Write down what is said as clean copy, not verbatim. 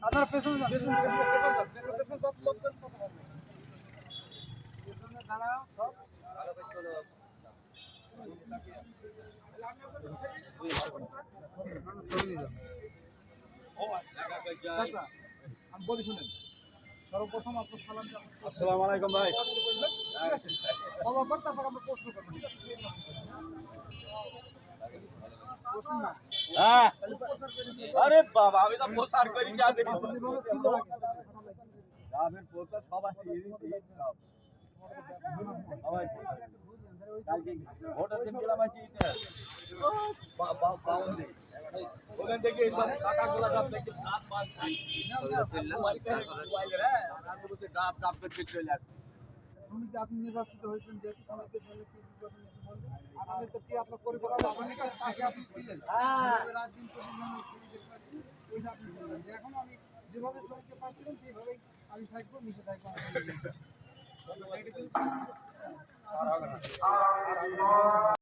আপনারা পেছনে যান, দাঁড়াও সব আমি বলি শুনেন। সর্বপ্রথম আপনার সালাম। আসসালামু আলাইকুম ভাই। তারপর আমরা প্রশ্ন করবেন। হ্যাঁ আরে বাবা আমি তো প্রচার করি যাবে প্রচার সবাই সবাই ভোটের দিন গেলাম ওখান থেকে সব টাকাগুলো সব দেখে ডাব মাছ খাই ডাব ডাব করতে চলে আসে। আপনি নির্বাচিত হয়েছেন যেহেতু সবাইকে আমাদের তো কি আপনার পরিকল্পনা আপনার কাছে আগে আপনি ছিলেন রাত দিন এখন আমি যেভাবে সবাইকে পাচ্ছিলাম সেইভাবেই আমি থাকবো মিশে থাকবো।